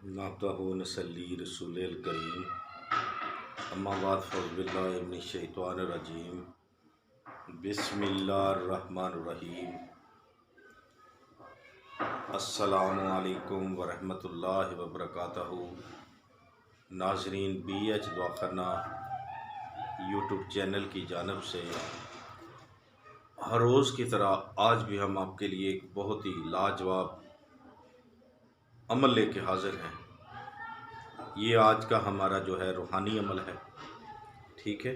نعتہ نصلی رسول الکریم اما بعد فاعوذ باللہ من الشیطان الرجیم بسم اللہ الرحمن الرحیم السلام علیکم ورحمۃ اللہ وبرکاتہ۔ ناظرین، بی ایچ دعاخانہ یوٹیوب چینل کی جانب سے ہر روز کی طرح آج بھی ہم آپ کے لیے ایک بہت ہی لاجواب عمل لے کے حاضر ہیں۔ یہ آج کا ہمارا جو ہے روحانی عمل ہے، ٹھیک ہے۔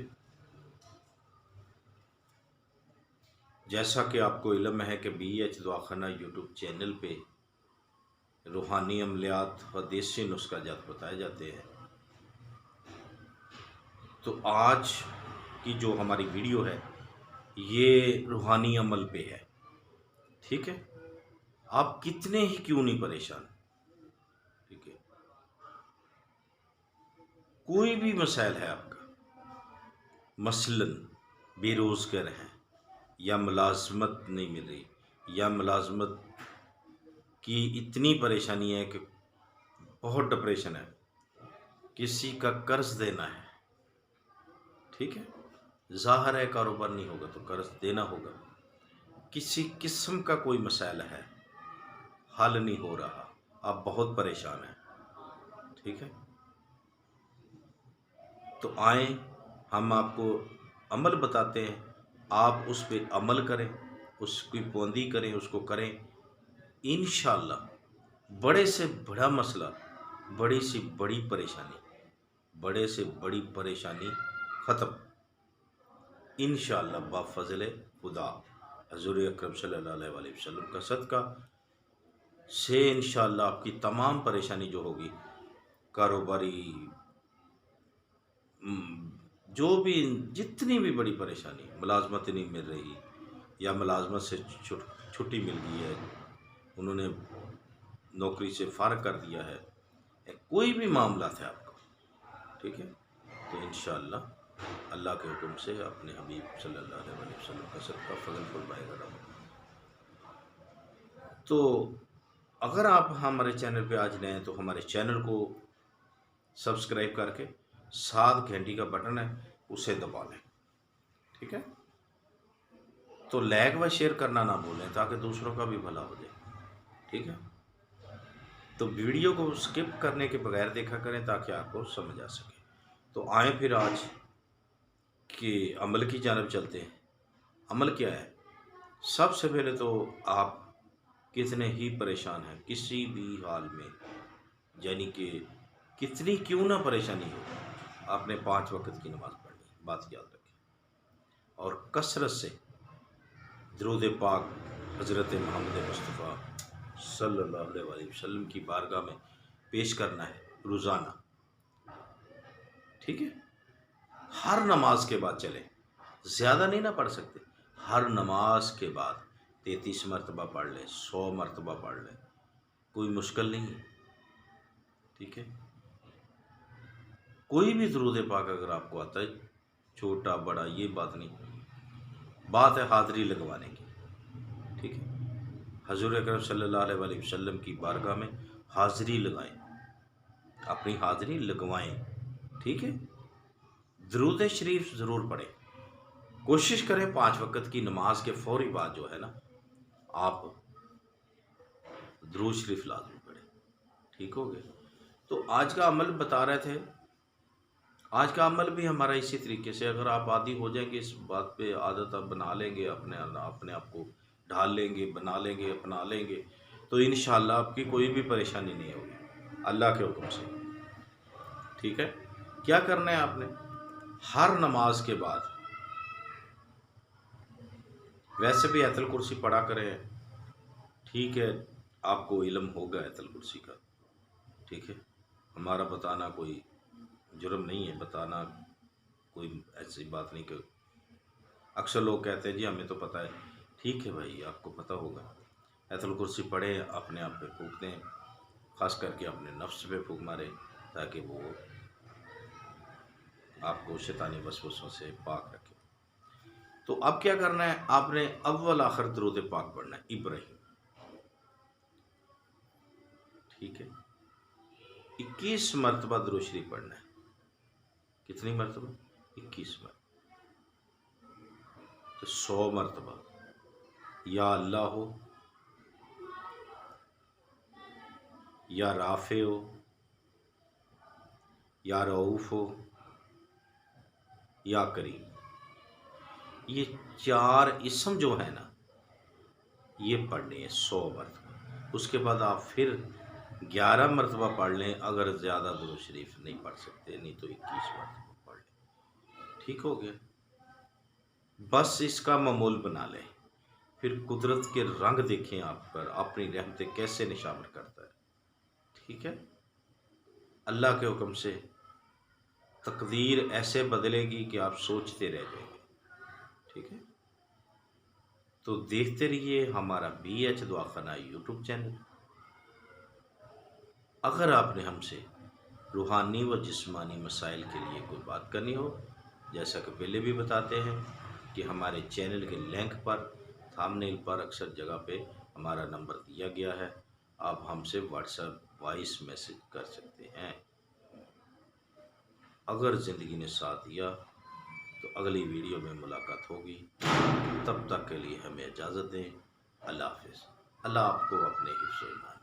جیسا کہ آپ کو علم ہے کہ بی ایچ دعاخانہ یوٹیوب چینل پہ روحانی عملیات و دیسی نسخہ جات بتائے جاتے ہیں، تو آج کی جو ہماری ویڈیو ہے یہ روحانی عمل پہ ہے، ٹھیک ہے۔ آپ کتنے ہی کیوں نہیں پریشان، ٹھیک ہے۔ کوئی بھی مسائل ہے آپ کا، مثلاً بے روزگار ہیں یا ملازمت نہیں مل رہی یا ملازمت کی اتنی پریشانی ہے کہ بہت ڈپریشن ہے، کسی کا قرض دینا ہے، ٹھیک ہے۔ ظاہر ہے کاروبار نہیں ہوگا تو قرض دینا ہوگا، کسی قسم کا کوئی مسائل ہے، حل نہیں ہو رہا، آپ بہت پریشان ہیں، ٹھیک ہے۔ تو آئیں ہم آپ کو عمل بتاتے ہیں، آپ اس پہ عمل کریں، اس کی پابندی کریں، اس کو کریں، انشاءاللہ بڑے سے بڑا مسئلہ، بڑی سے بڑی پریشانی، بڑے سے بڑی پریشانی ختم انشاءاللہ بفضل خدا حضور اکرم صلی اللہ علیہ وسلم کا صدقہ سے انشاءاللہ آپ کی تمام پریشانی جو ہوگی، کاروباری، جو بھی جتنی بھی بڑی پریشانی، ملازمت نہیں مل رہی یا ملازمت سے چھٹی مل گئی ہے، انہوں نے نوکری سے فارغ کر دیا ہے، کوئی بھی معاملات ہے آپ کو، ٹھیک ہے، تو انشاءاللہ اللہ کے حکم سے اپنے حبیب صلی اللہ علیہ وسلم کا صدقہ فضل فرمائے گا۔ تو اگر آپ ہمارے چینل پہ آج نئے ہیں تو ہمارے چینل کو سبسکرائب کر کے 7 گھنٹی کا بٹن ہے اسے دبا لیں، ٹھیک ہے۔ تو لائک و شیئر کرنا نہ بھولیں تاکہ دوسروں کا بھی بھلا ہو جائے، ٹھیک ہے۔ تو ویڈیو کو سکپ کرنے کے بغیر دیکھا کریں تاکہ آپ کو سمجھ آ سکے۔ تو آئیں پھر آج کے عمل کی جانب چلتے ہیں۔ عمل کیا ہے؟ سب سے پہلے تو آپ کتنے ہی پریشان ہیں کسی بھی حال میں، یعنی کہ کتنی کیوں نہ پریشانی ہو، آپ نے 5 وقت کی نماز پڑھنی ہے، بات یاد رکھیں، اور کثرت سے درود پاک حضرت محمد مصطفیٰ صلی اللہ علیہ وسلم کی بارگاہ میں پیش کرنا ہے روزانہ، ٹھیک ہے۔ ہر نماز کے بعد چلیں، زیادہ نہیں نہ پڑھ سکتے، ہر نماز کے بعد 33 مرتبہ پڑھ لیں، 100 مرتبہ پڑھ لیں، کوئی مشکل نہیں ہے، ٹھیک ہے۔ کوئی بھی درود پاک اگر آپ کو آتا ہے، چھوٹا بڑا یہ بات نہیں، بات ہے حاضری لگوانے کی، ٹھیک ہے۔ حضور اکرم صلی اللہ علیہ وسلم کی بارگاہ میں حاضری لگائیں، اپنی حاضری لگوائیں، ٹھیک ہے۔ درود شریف ضرور پڑھیں، کوشش کریں 5 وقت کی نماز کے فوری بعد جو ہے نا آپ درود شریف لازمی پڑھیں، ٹھیک ہو گئے۔ تو آج کا عمل بتا رہے تھے، آج کا عمل بھی ہمارا اسی طریقے سے، اگر آپ عادی ہو جائیں گے اس بات پہ، عادت آپ بنا لیں گے، اپنے آپ کو ڈھال لیں گے، بنا لیں گے، اپنا لیں گے، تو انشاءاللہ آپ کی کوئی بھی پریشانی نہیں ہوگی اللہ کے حکم سے، ٹھیک ہے۔ کیا کرنا ہے آپ نے؟ ہر نماز کے بعد ویسے بھی آیت الکرسی پڑھا کریں، ٹھیک ہے، آپ کو علم ہوگا آیت الکرسی کا، ٹھیک ہے۔ ہمارا بتانا کوئی جرم نہیں ہے، بتانا کوئی ایسی بات نہیں کہ اکثر لوگ کہتے ہیں جی ہمیں تو پتہ ہے، ٹھیک ہے بھائی، آپ کو پتہ ہوگا، آیت الکرسی پڑھیں، اپنے آپ پہ پھونک دیں، خاص کر کے اپنے نفس پہ پھونک مارے تاکہ وہ آپ کو شیطانی وسوسوں سے پاک رکھے۔ تو اب کیا کرنا ہے؟ آپ نے اول آخر درود پاک پڑھنا ہے ابراہیم، ٹھیک ہے۔ 21 مرتبہ درود شریف پڑھنا ہے. کتنی مرتبہ؟ 21 مرتبہ. تو 100 مرتبہ یا اللہ ہو، یا رافع ہو، یا رؤوف ہو، یا کریم. یہ 4 اسم جو ہے نا یہ پڑھنے ہیں 100 مرتبہ. اس کے بعد آپ پھر 11 مرتبہ پڑھ لیں. اگر زیادہ درود شریف نہیں پڑھ سکتے نہیں تو 21 مرتبہ پڑھ لیں. ٹھیک ہو گیا؟ بس اس کا معمول بنا لیں. پھر قدرت کے رنگ دیکھیں آپ پر، اپنی رحمتیں کیسے نشاور کرتا ہے. ٹھیک ہے؟ اللہ کے حکم سے تقدیر ایسے بدلے گی کہ آپ سوچتے رہ جائیں گے. ٹھیک ہے؟ تو دیکھتے رہیے ہمارا BH دعا خانہ یوٹیوب چینل. اگر آپ نے ہم سے روحانی و جسمانی مسائل کے لیے کوئی بات کرنی ہو، جیسا کہ پہلے بھی بتاتے ہیں کہ ہمارے چینل کے لنک پر، تھامنیل پر اکثر جگہ پہ ہمارا نمبر دیا گیا ہے. آپ ہم سے واٹس ایپ وائس میسج کر سکتے ہیں. اگر زندگی نے ساتھ دیا تو اگلی ویڈیو میں ملاقات ہوگی. تب تک کے لیے ہمیں اجازت دیں. اللہ حافظ. اللہ آپ کو اپنے حفظ و ایمان